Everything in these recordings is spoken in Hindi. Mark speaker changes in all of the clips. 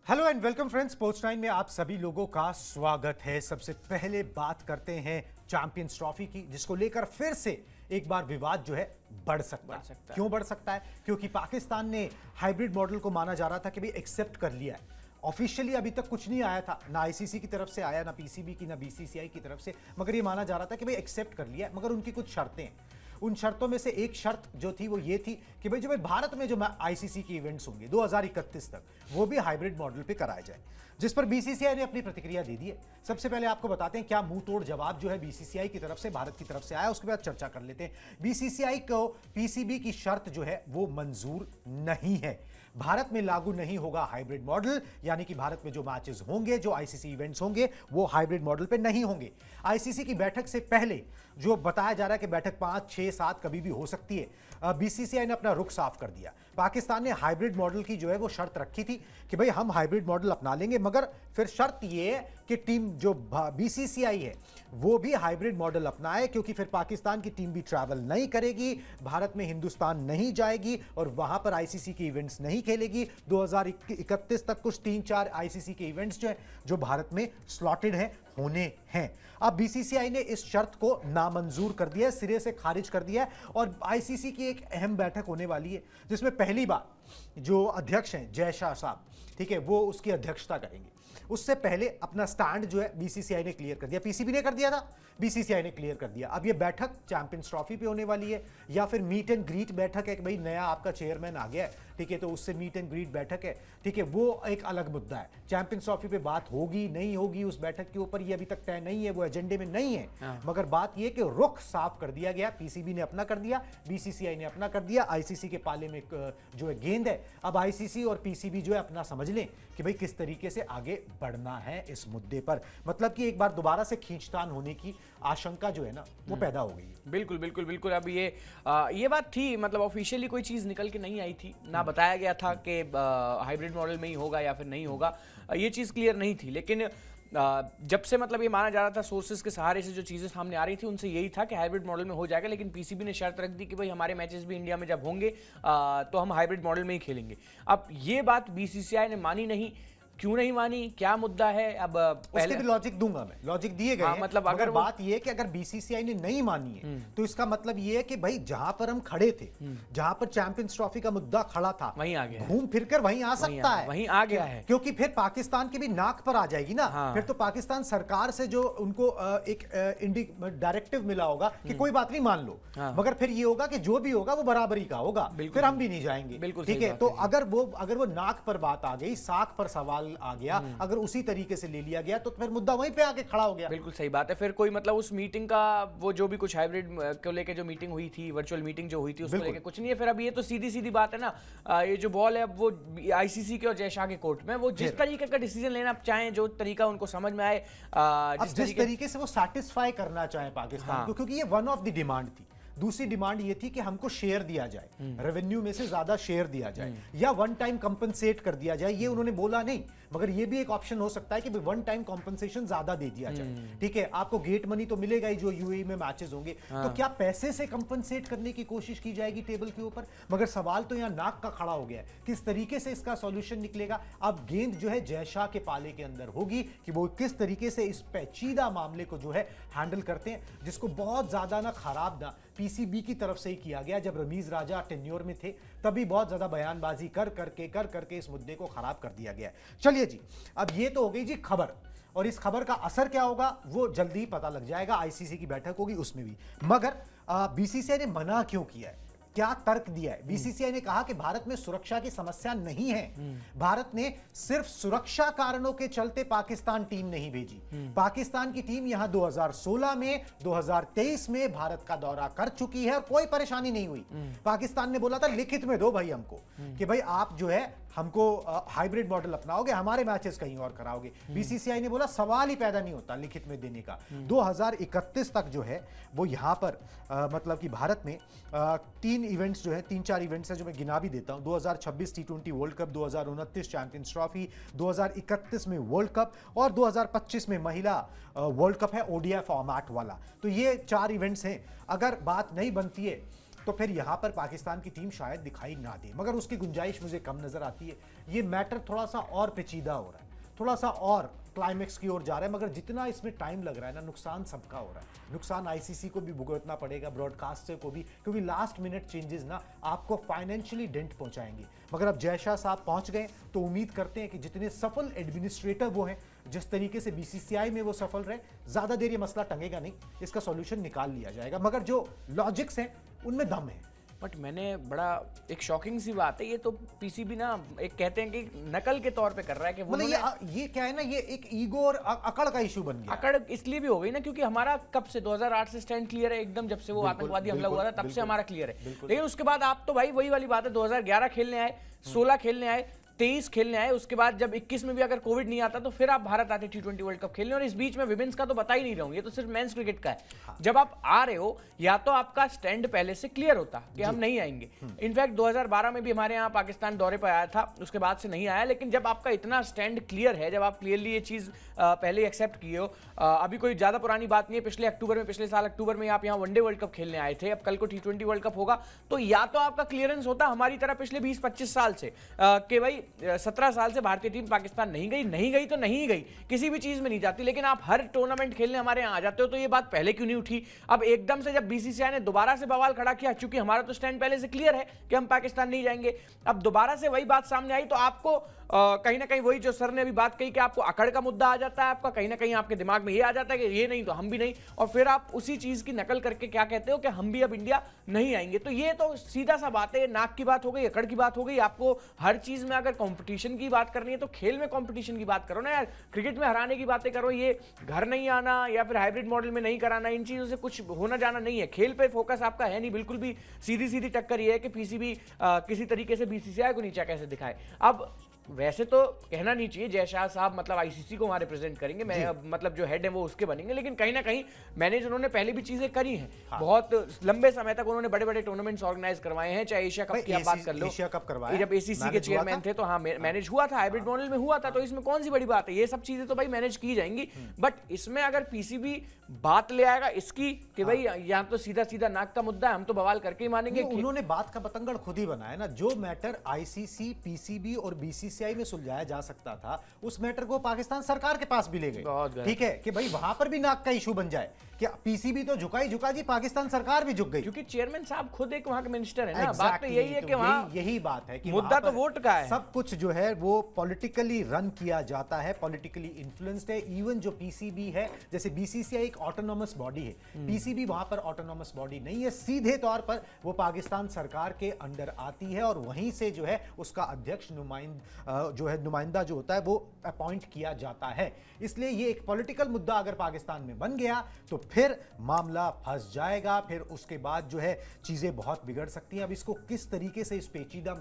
Speaker 1: Hello and welcome friends, sports time में आप सभी लोगों का स्वागत है। सबसे पहले बात करते हैं चैंपियंस ट्रॉफी की, जिसको लेकर फिर से एक बार विवाद जो है बढ़ सकता है। क्यों बढ़ सकता है? क्योंकि पाकिस्तान ने हाइब्रिड मॉडल को माना जा रहा था कि भाई एक्सेप्ट कर लिया है। ऑफिशियली अभी तक कुछ नहीं आया था, ना आईसीसी की तरफ से आया, ना पीसीबी की, ना बीसीसीआई की तरफ से, मगर ये माना जा रहा था कि भाई एक्सेप्ट कर लिया है। मगर उनकी कुछ शर्तें हैं। उन शर्तों में से एक शर्त जो थी वो ये थी कि भाई जो भारत में जो आईसीसी के इवेंट्स होंगे 2031 तक, वो भी हाइब्रिड मॉडल पे कराए जाए, जिस पर बीसीसीआई ने अपनी प्रतिक्रिया दे दी है। सबसे पहले आपको बताते हैं क्या मुंह तोड़ जवाब जो है बीसीसीआई की तरफ से, भारत की तरफ से आया, उसके बाद चर्चा कर लेते हैं। बीसीसीआई को पीसीबी की शर्त जो है वो मंजूर नहीं है। भारत में लागू नहीं होगा हाइब्रिड मॉडल, यानी कि भारत में जो मैचेस होंगे, जो आईसीसी इवेंट्स होंगे, वो हाइब्रिड मॉडल पे नहीं होंगे। आईसीसी की बैठक से पहले जो बताया जा रहा है कि बैठक 5, 6, 7 कभी भी हो सकती है, बीसीसीआई ने अपना रुख साफ कर दिया। पाकिस्तान ने हाइब्रिड मॉडल की जो है वो शर्त रखी थी कि भाई हम हाइब्रिड मॉडल अपना लेंगे, मगर फिर शर्त ये है कि टीम जो बीसीसीआई है वो भी हाइब्रिड मॉडल अपनाए, क्योंकि फिर पाकिस्तान की टीम भी ट्रैवल नहीं करेगी, भारत में हिंदुस्तान नहीं जाएगी और वहां पर आईसीसी के इवेंट्स नहीं खेलेगी। 2031 तक कुछ 3-4 आईसीसी के इवेंट्स जो है जो भारत में स्लॉटेड हैं, होने हैं। अब बीसीसीआई ने इस शर्त को नामंजूर कर दिया है, सिरे से खारिज कर दिया है, और आईसीसी की एक अहम बैठक होने वाली है, जिसमें पहली बार जो अध्यक्ष हैं जय शाह साहब, ठीक है, वो उसकी अध्यक्षता करेंगे। उससे पहले अपना स्टैंड जो है बीसीसीआई ने क्लियर कर दिया। पीसीबी ने कर दिया था, बीसीसीआई ने क्लियर कर दिया। अब ये बैठक चैंपियंस ट्रॉफी पे होने वाली है, या फिर मीट एंड ग्रीट बैठक है कि भाई नया आपका चेयरमैन आ गया है, ठीक है, तो उससे मीट एंड ग्रीट बैठक है, ठीक है, वो एक अलग मुद्दा है। चैंपियंस ट्रॉफी पे बात होगी नहीं होगी उस बैठक के ऊपर, ये अभी तक तय नहीं है, वो एजेंडे में नहीं है। मगर बात ये कि रुख साफ कर दिया गया, पीसीबी ने अपना कर दिया, बीसीसीआई ने अपना कर दिया, आईसीसी के पाले में जो है गेंद है। अब आईसीसी और पीसीबी जो है अपना समझ लें कि भाई किस तरीके से आगे बढ़ना है इस मुद्दे पर। मतलब कि एक बार दोबारा से खींचतान होने की आशंका जो है ना वो पैदा हो गई।
Speaker 2: बिल्कुल बिल्कुल बिल्कुल। अब ये बात थी, मतलब ऑफिशियली कोई चीज़ निकल के नहीं आई थी, ना बताया गया था कि हाइब्रिड मॉडल में ही होगा या फिर नहीं होगा, ये चीज़ क्लियर नहीं थी। लेकिन जब से मतलब ये माना जा रहा था, सोर्सेज के सहारे से जो चीज़ें सामने आ रही थी उनसे यही था कि हाइब्रिड मॉडल में हो जाएगा। लेकिन पीसीबी ने शर्त रख दी कि भाई हमारे मैचेस भी इंडिया में जब होंगे तो हम हाइब्रिड मॉडल में ही खेलेंगे। अब ये बात बीसीसीआई ने मानी नहीं। क्यों नहीं मानी, क्या मुद्दा है? अब पहले
Speaker 1: उसके भी लॉजिक दूंगा मैं, लॉजिक दिए गए हैं।
Speaker 2: मतलब
Speaker 1: अगर बात ये है कि अगर बीसीसीआई ने नहीं मानी है तो इसका मतलब ये है कि भाई जहां पर हम खड़े थे, जहां पर चैंपियंस ट्रॉफी का मुद्दा खड़ा था,
Speaker 2: वहीं आ गया,
Speaker 1: घूम फिरकर वहीं आ सकता है,
Speaker 2: वहीं आ गया है।
Speaker 1: क्योंकि फिर पाकिस्तान की भी नाक पर आ जाएगी ना। फिर तो पाकिस्तान सरकार से जो उनको एक डायरेक्टिव मिला होगा कि कोई बात नहीं, मान लो, मगर फिर ये होगा कि जो भी होगा वो बराबरी का होगा, फिर हम भी नहीं जाएंगे। ठीक है, तो अगर वो नाक पर बात आ गई, साख पर सवाल आ गया, अगर उसी तरीके से ले लिया गया तो फिर मुद्दा वहीं पे आके खड़ा हो गया।
Speaker 2: बिल्कुल सही बात है। फिर कोई मतलब उस मीटिंग का वो जो भी कुछ हाइब्रिड को लेके जो मीटिंग हुई थी, वर्चुअल मीटिंग जो हुई थी, उसको लेके कुछ नहीं है। फिर अब ये तो सीधी सीधी बात है ना, ये जो बॉल है वो आईसीसी के और जय शाह के कोर्ट में, वो जिस तरीके का डिसीजन लेना चाहें, जो तरीका उनको समझ में आए,
Speaker 1: जिस तरीके से वो सैटिस्फाई करना चाहे पाकिस्तान को, क्योंकि ये वन ऑफ द डिमांड थी। दूसरी डिमांड ये थी कि हमको शेयर दिया जाए, रेवेन्यू में से ज्यादा शेयर दिया जाए, या वन टाइम कंपनसेट कर दिया जाए। ये उन्होंने बोला नहीं, मगर ये भी एक ऑप्शन हो सकता है कि वन टाइम कंपनसेशन ज्यादा दे दिया जाए। ठीक है, आपको गेट मनी तो मिलेगा ही जो यूएई में मैचेस होंगे, तो क्या पैसे से कंपनसेट करने की कोशिश की जाएगी टेबल के ऊपर? मगर सवाल तो यहां नाक का खड़ा हो गया है, किस तरीके से इसका सॉल्यूशन निकलेगा। अब गेंद जो है जय शाह के पाले के अंदर होगी कि वो किस तरीके से इस पेचीदा मामले को जो है हैंडल करते हैं, जिसको बहुत ज्यादा ना खराब ना पीसीबी की तरफ से ही किया गया। जब रमीज राजा टेन्योर में थे तभी बहुत ज्यादा बयानबाजी कर करके इस मुद्दे को खराब कर दिया गया। चलिए जी, अब ये तो हो गई जी खबर, और इस खबर का असर क्या होगा वो जल्दी ही पता लग जाएगा। आईसीसी की बैठक होगी उसमें भी। मगर बीसीसीआई ने मना क्यों किया है, क्या तर्क दिया है? बीसीसीआई ने कहा कि भारत में सुरक्षा की समस्या नहीं है, भारत ने सिर्फ सुरक्षा कारणों के चलते पाकिस्तान टीम नहीं भेजी। पाकिस्तान की टीम यहां 2016 में, 2023 में भारत का दौरा कर चुकी है और कोई परेशानी नहीं हुई। पाकिस्तान ने बोला था लिखित में दो भाई हमको, कि भाई आप जो है हमको हाइब्रिड मॉडल अपनाओगे, हमारे मैचेस कहीं और कराओगे। बीसीसीआई ने बोला सवाल ही पैदा नहीं होता लिखित में देने का। 2031 तक जो है वो यहां पर मतलब कि भारत में 3 इवेंट्स जो है, 3-4 इवेंट्स है जो मैं गिना भी देता हूं। 2026 T20 world cup, 2029 champions trophy, 2031 में वर्ल्ड कप, और 2025 में महिला वर्ल्ड कप है ओडीआई फॉर्मेट वाला। तो ये 4 इवेंट्स हैं। अगर बात नहीं बनती है तो फिर यहां पर पाकिस्तान की टीम शायद दिखाई ना दे, मगर उसकी गुंजाइश मुझे कम नजर आती है। ये मैटर थोड़ा सा और पेचीदा हो रहा है, थोड़ा सा और क्लाइमेक्स की ओर जा रहा है, मगर जितना इसमें टाइम लग रहा है ना, नुकसान सबका हो रहा है। नुकसान आईसीसी को भी भुगतना पड़ेगा, ब्रॉडकास्टर को भी, क्योंकि लास्ट मिनट चेंजेस ना आपको फाइनेंशियली डेंट पहुंचाएंगे। मगर अब जय शाह साहब पहुंच गए तो उम्मीद करते हैं कि जितने सफल एडमिनिस्ट्रेटर वो हैं, जिस तरीके से बीसीसीआई में वो सफल रहे, ज्यादा देर ये मसला टंगेगा नहीं, इसका सॉल्यूशन निकाल लिया जाएगा। मगर जो लॉजिक्स हैं उनमें दम है।
Speaker 2: बट मैंने बड़ा एक शॉकिंग सी बात है, ये तो पीसीबी ना एक कहते हैं कि नकल के तौर पे कर रहा है कि
Speaker 1: मतलब ये क्या है ना, ये एक ईगो और अकड़ का इशू बन गया।
Speaker 2: अकड़ इसलिए भी हो गई ना क्योंकि हमारा कब से 2008 से स्टैंड क्लियर है एकदम, जब से वो आतंकवादी हमला हुआ था तब से हमारा क्लियर है। लेकिन उसके बाद आप तो भाई वही वाली बात है, 2011 खेलने आए, 16 खेलने आए, 23 खेलने आए, उसके बाद जब 21 में भी अगर कोविड नहीं आता तो फिर आप भारत आते T20 वर्ल्ड कप खेलने, और इस बीच में विमेंस का तो बता ही नहीं रहा हूं, ये तो सिर्फ मेंस क्रिकेट का है। हाँ। जब आप आ रहे हो या तो आपका स्टैंड पहले से क्लियर होता कि हम नहीं आएंगे। इनफैक्ट 2012 में भी हमारे यहाँ पाकिस्तान दौरे पर आया था, उसके बाद से नहीं आया। लेकिन जब आपका इतना स्टैंड क्लियर है, जब आप क्लियरली ये चीज पहले एक्सेप्ट किए हो, अभी कोई ज्यादा पुरानी बात नहीं है, पिछले साल अक्टूबर में आप यहाँ वनडे वर्ल्ड कप खेलने आए थे, अब कल को T20 वर्ल्ड कप होगा, तो या तो आपका क्लियरेंस होता हमारी तरह पिछले 20-25 साल से कि भाई 17 साल से भारतीय टीम पाकिस्तान नहीं गई तो नहीं गई, किसी भी चीज में नहीं जाती, लेकिन आप हर टूर्नामेंट खेलने हमारे यहाँ आ जाते हो, तो ये बात पहले क्यों नहीं उठी? अब एकदम से जब बीसीसीआई ने दोबारा से बवाल खड़ा किया, चूंकि हमारा तो स्टैंड पहले से क्लियर है कि हम पाकिस्तान नहीं जाएंगे, अब दोबारा से वही बात सामने आई, तो आपको कहीं ना कहीं वही जो सर ने अभी बात कही कि आपको अकड़ का मुद्दा आ जाता है, आपका कहीं ना कहीं आपके दिमाग में ये आ जाता है कि ये नहीं तो हम भी नहीं, और फिर आप उसी चीज की नकल करके क्या कहते हो कि हम भी अब इंडिया नहीं आएंगे। तो ये तो सीधा सा बात है, नाक की बात हो गई, अकड़ की बात हो गई। आपको हर चीज में अगर कंपटीशन की बात करनी है तो खेल में कंपटीशन की बात करो ना यार, क्रिकेट में हराने की बातें करो, ये घर नहीं आना या फिर हाइब्रिड मॉडल में नहीं कराना, इन चीजों से कुछ होना जाना नहीं है। खेल पे फोकस आपका है नहीं बिल्कुल भी, सीधी सीधी टक्कर ये है कि पीसीबी किसी तरीके से बीसीसीआई को नीचा कैसे दिखाए। अब वैसे तो कहना नहीं चाहिए जय शाह साहब मतलब आईसीसी को वहां रिप्रेजेंट करेंगे, मैं मतलब जो हेड है वो उसके बनेंगे, लेकिन कहीं ना कहीं मैनेज उन्होंने पहले भी चीजें करी हैं। हाँ। बहुत लंबे समय तक उन्होंने बड़े बड़े टूर्नामेंट्स ऑर्गेनाइज करवाए हैं, चाहे एशिया कप की आप बात कर लो,
Speaker 1: एशिया कप करवाया
Speaker 2: जब एसीसी के चेयरमैन थे तो हाँ मैनेज हुआ था, हाइब्रिड मॉडल में हुआ था, तो इसमें कौन सी बड़ी बात है, ये सब चीजें तो भाई मैनेज की जाएंगी। बट इसमें अगर पीसीबी बात ले आएगा इसकी कि भाई यहाँ तो सीधा सीधा नाक का मुद्दा है, हम तो बवाल करके ही मानेंगे।
Speaker 1: उन्होंने बात का पतंगड़ खुद ही बनाया ना, जो मैटर आईसीसी, पीसीबी और बीसीसीआई में सुलझाया जा सकता था, उस मैटर को पाकिस्तान सरकार के पास भी ले गए। ठीक है कि भाई वहां पर भी नाक का इशू बन जाए कि पीसीबी तो झुका ही झुका जी, पाकिस्तान सरकार भी झुक गई,
Speaker 2: क्योंकि चेयरमैन साहब खुद एक वहां के मिनिस्टर है ना। बात तो यही है कि वहां
Speaker 1: यही बात है कि
Speaker 2: मुद्दा तो वोट का है,
Speaker 1: सब कुछ जो है वो पॉलिटिकली रन किया जाता है, पॉलिटिकली इन्फ्लुएंस्ड है। इवन जो पीसीबी है, जैसे बीसीसीआई एक ऑटोनॉमस बॉडी है, पीसीबी वहां पर ऑटोनॉमस बॉडी नहीं है, सीधे तौर पर वो पाकिस्तान सरकार के अंडर आती है और वहीं से जो है उसका अध्यक्ष नुमाइंदा जो होता है वो अपॉइंट किया जाता है। इसलिए ये एक पॉलिटिकल मुद्दा अगर पाकिस्तान में बन गया तो फिर मामला फंस जाएगा, फिर उसके बाद जो है चीजें बहुत बिगड़ सकती हैं। अब इसको किस तरीके से इस पेचीदा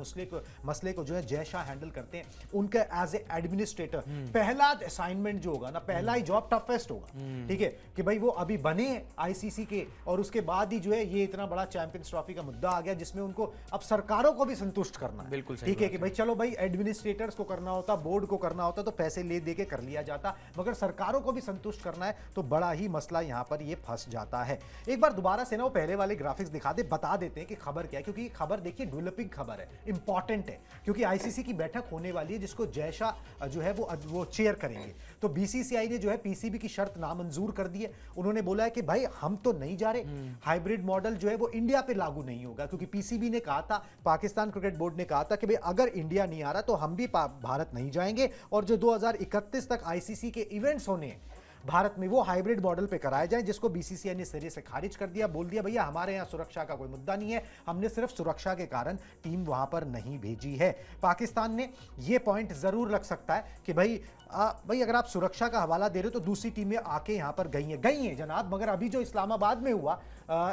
Speaker 1: मसले को जो है जय शाह हैंडल करते हैं, उनका एज ए एडमिनिस्ट्रेटर पहला असाइनमेंट जो होगा ना, पहला ही जॉब टफेस्ट होगा। ठीक है कि भाई वो अभी बने आईसीसी के और उसके बाद ही जो है ये इतना बड़ा चैंपियंस ट्रॉफी का मुद्दा आ गया जिसमें उनको अब सरकारों को भी संतुष्ट करना है।
Speaker 2: बिल्कुल
Speaker 1: ठीक है कि भाई चलो भाई एडमिनिस्ट्रेटर्स को करना होता, बोर्ड को करना होता तो पैसे ले दे के कर लिया जाता, मगर सरकारों को भी संतुष्ट करना है तो बड़ा ही मसला यहां पर ये फंस जाता है। एक बार दोबारा से ना वो पहले वाले ग्राफिक्स दिखा दे, बता देते हैं कि खबर क्या है, क्योंकि खबर देखिए डेवलपिंग खबर है, इंपॉर्टेंट है, क्योंकि आईसीसी की बैठक होने वाली है जिसको जय शाह जो है वो चेयर करेंगे। तो बीसीसीआई ने जो है पीसीबी की शर्त नामंजूर कर दी है। उन्होंने बोला है कि भाई हम तो नहीं जा रहे, हाइब्रिड मॉडल जो है वो इंडिया पे लागू नहीं होगा, क्योंकि पीसीबी ने कहा था, पाकिस्तान क्रिकेट बोर्ड ने कहा था कि भाई अगर इंडिया नहीं आ रहा तो हम भी भारत नहीं जाएंगे, और जो 2031 तक आईसीसी के इवेंट्स होने हैं भारत में वो हाइब्रिड मॉडल पे कराए जाएं, जिसको बीसीसीआई ने सिरे से खारिज कर दिया। बोल दिया भैया हमारे यहाँ सुरक्षा का कोई मुद्दा नहीं है, हमने सिर्फ सुरक्षा के कारण टीम वहां पर नहीं भेजी है। पाकिस्तान ने ये पॉइंट जरूर रख सकता है कि भाई अगर आप सुरक्षा का हवाला दे रहे हो तो दूसरी टीमें आके यहाँ पर गई हैं जनाब, मगर अभी जो इस्लामाबाद में हुआ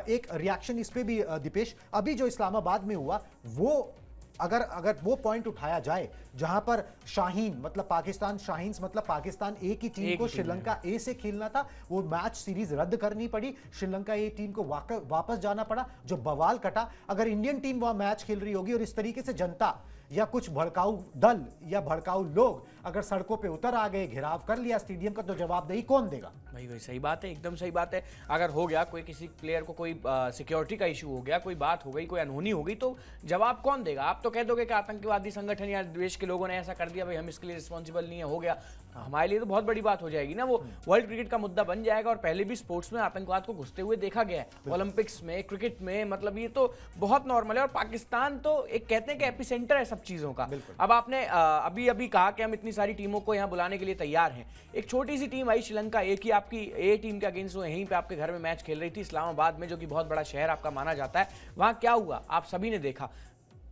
Speaker 1: एक रिएक्शन इस पे भी दीपेश, अभी जो इस्लामाबाद में हुआ वो अगर वो पॉइंट उठाया जाए जहां पर शाहीन मतलब पाकिस्तान शाहीन्स मतलब पाकिस्तान ए की टीम को श्रीलंका ए से खेलना था, वो मैच सीरीज रद्द करनी पड़ी, श्रीलंका ए टीम को वापस जाना पड़ा, जो बवाल कटा। अगर इंडियन टीम वहां मैच खेल रही होगी और इस तरीके से जनता या कुछ भड़काऊ दल या भड़काऊ लोग अगर सड़कों पे उतर आ गए, घेराव कर लिया स्टेडियम का, तो जवाबदेही कौन देगा?
Speaker 2: भाई सही बात है, एकदम सही बात है। अगर हो गया कोई, किसी प्लेयर को कोई सिक्योरिटी का इशू हो गया, कोई बात हो गई, कोई अनहोनी हो गई, तो जवाब कौन देगा? आप तो कह दोगे कि आतंकवादी संगठन या देश के लोगों ने ऐसा कर दिया, भाई हम इसके लिए रिस्पॉन्सिबल नहीं है, हो गया। हमारे लिए तो बहुत बड़ी बात हो जाएगी ना, वो वर्ल्ड क्रिकेट का मुद्दा बन जाएगा। और पहले भी स्पोर्ट्स में आतंकवाद को घुसते हुए देखा गया है, ओलंपिक्स में, क्रिकेट में, मतलब ये तो बहुत नॉर्मल है। और पाकिस्तान तो एक कहते हैं कि एपिसेंटर है सब चीजों का। अब आपने अभी अभी कहा कि हम इतनी सारी टीमों को यहाँ बुलाने के लिए तैयार हैं। एक छोटी सी टीम आई श्रीलंका, एक ही आपकी ए टीम के अगेंस्ट वो यहीं पे आपके घर में मैच खेल रही थी इस्लामाबाद में, जो कि बहुत बड़ा शहर आपका माना जाता है। वहां क्या हुआ आप सभी ने देखा।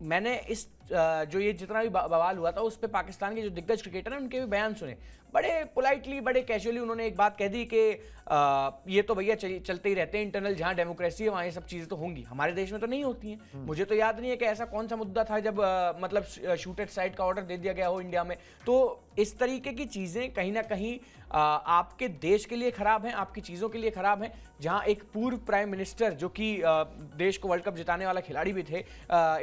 Speaker 2: मैंने इस जो ये जितना भी बवाल हुआ था उस पे पाकिस्तान के जो दिग्गज क्रिकेटर हैं उनके भी बयान सुने। बड़े पोलाइटली, बड़े कैजुअली उन्होंने एक बात कह दी कि ये तो भैया चलते ही रहते हैं, इंटरनल जहां डेमोक्रेसी है वहां ये सब चीजें तो होंगी, हमारे देश में तो नहीं होती हैं। मुझे तो याद नहीं है कि ऐसा कौन सा मुद्दा था जब मतलब शूट एट साइड का ऑर्डर दे दिया गया हो इंडिया में। तो इस तरीके की चीजें कहीं ना कहीं आपके देश के लिए खराब हैं, आपकी चीजों के लिए खराब हैं। जहां एक पूर्व प्राइम मिनिस्टर जो कि देश को वर्ल्ड कप जिताने वाला खिलाड़ी भी थे,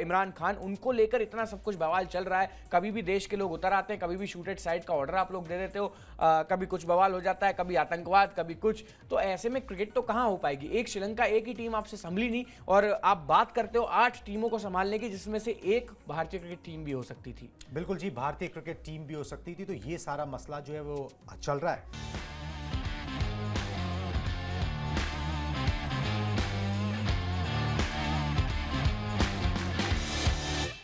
Speaker 2: इमरान खान, उनको लेकर इतना सब कुछ बवाल चल रहा है। कभी भी देश के लोग उतर आते हैं, कभी भी शूट एट साइड का ऑर्डर आप लोग दे देते हो, कभी कुछ बवाल हो जाता है, कभी आतंकवाद, कभी कुछ। तो ऐसे में क्रिकेट तो कहां हो पाएगी? एक श्रीलंका, एक ही टीम आपसे संभली नहीं, और आप बात करते हो 8 टीमों को संभालने की, जिसमें से एक भारतीय क्रिकेट टीम भी हो सकती थी।
Speaker 1: बिल्कुल जी, भारतीय क्रिकेट टीम भी हो सकती थी। तो ये सारा मसला जो है वो चल रहा है।